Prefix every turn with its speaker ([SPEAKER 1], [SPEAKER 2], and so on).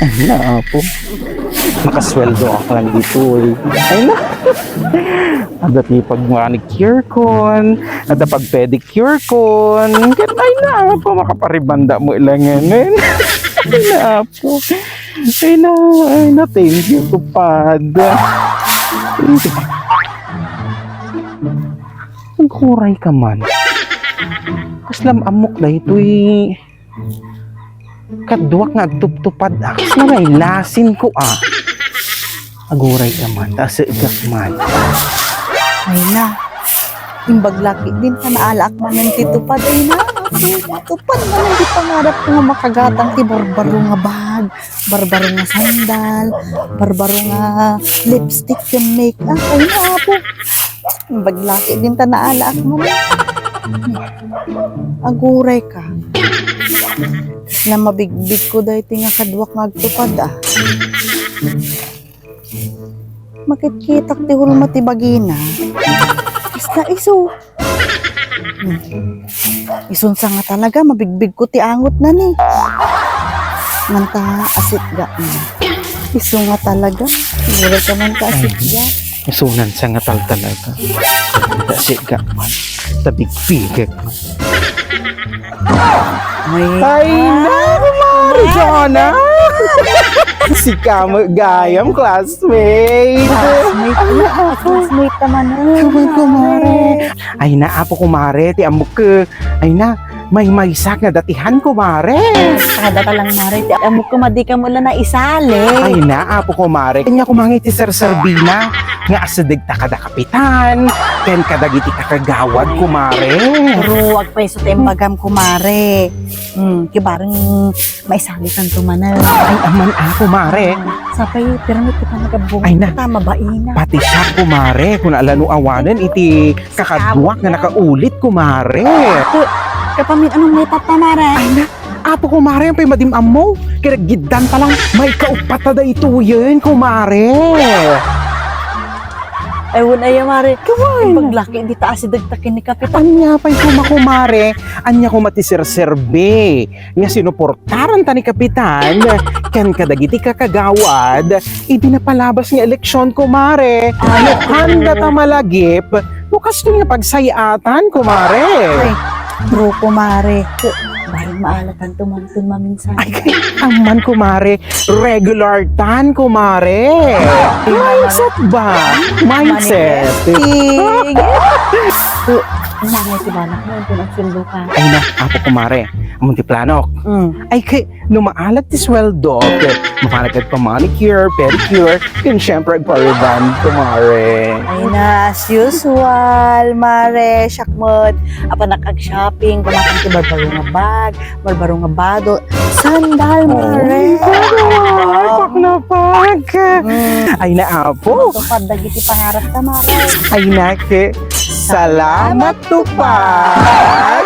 [SPEAKER 1] Ay na po. Nakasweldo ako lang dito eh. Ay na. Ada ti pag manicure kon, ada pag pedicure kon. Ay na po makaparibanda mo ilangan. Ay na po. Ay na, thank you tupad. Ang kuray ka man. Kaslam amok na ito eh. Kadwak nga tuptupad akas na may lasin ko ah. Aguray ka man, tasagak man.
[SPEAKER 2] Ay na. Imbag laki din ka naalaak man ng titupad. Ay na. Tupad man hindi pangarap ko nga makagatang ti barbaro nga bag, barbaro nga sandal, barbaro nga lipstick and make-up. Ay na po. Imbag laki din ka naalaak man. Aguray ka. Na mabigbig ko dahil nga kadwak nga agtupad ah. Makikita ti hulma ti bagina. Isda iso. Isun sa nga talaga, mabigbig ko ti angot na ni. Manta asit ga na. Iso nga talaga. Wala ka man ka asit ga.
[SPEAKER 1] Isunan sa nga talaga. Tasagak man. Tabigpigak man. Ay na, kumari Jonah! Si Kamo Gayam, classmate!
[SPEAKER 2] Classmate naman na.
[SPEAKER 1] Kumare! Ay na, apo kumare, ti amok ka. Ay na, may maysak nga datihan kumare!
[SPEAKER 2] Kada ka lang mare. Amok ko madi ka mula na isali.
[SPEAKER 1] Ay na, apo kumare. Kanya kumangit ti Sir Sarbina. Nga asadig ta kada kapitan. Ken kadagiti kakagawad kumare.
[SPEAKER 2] Pero wag pa iso tembagam kumare. Kibarang maisalitan tumanal.
[SPEAKER 1] Ay aman ako mare.
[SPEAKER 2] Sapay, pero may kita nagabong.
[SPEAKER 1] Ay na.
[SPEAKER 2] Tama ba ina?
[SPEAKER 1] Pati siya kumare. Kung alano awanan iti kakadwak na nakaulit kumare.
[SPEAKER 2] Kapamin anong may tatamare?
[SPEAKER 1] Ay na. Apo kumare ang paimadimam mo. Kaya gidan pa lang may kaupatada ito yun kumare.
[SPEAKER 2] Ay, wala yan, mare. Paglaki, hindi taas idagtakin ni Kapitan.
[SPEAKER 1] Anya pa'y kumakumare, anya kumatisirserbe. Nga sinuportaran ta ni Kapitan, kan kadagiti kakagawad, ibinapalabas nga eleksyon kumare. Handa ta malagip, bukas ko nga pagsayatan kumare.
[SPEAKER 2] Ay, bro, kumare. Bahing maalatan tumantun maminsan.
[SPEAKER 1] Ay, aman kumare, regular tan kumare. Mindset ba? Mindset.
[SPEAKER 2] Tig! Nanay si Banak mo, ito nagsundo ka.
[SPEAKER 1] Ay na, apo kumare, amunti planok. Ay kay, numaalat ti sweldo, mapanagad pa manicure, pedicure, yun syempre agpariban kumare.
[SPEAKER 2] Ay na, as usual, mare, syakmod. Apa nakag-shopping, kumakang ti barbaro nga bag, barbaro nga bado, sandal, mare.
[SPEAKER 1] Pak na pak. Ay na, apo.
[SPEAKER 2] Tupad dagiti pangarap ta, mare.
[SPEAKER 1] Ay na, ke, salamat tupad.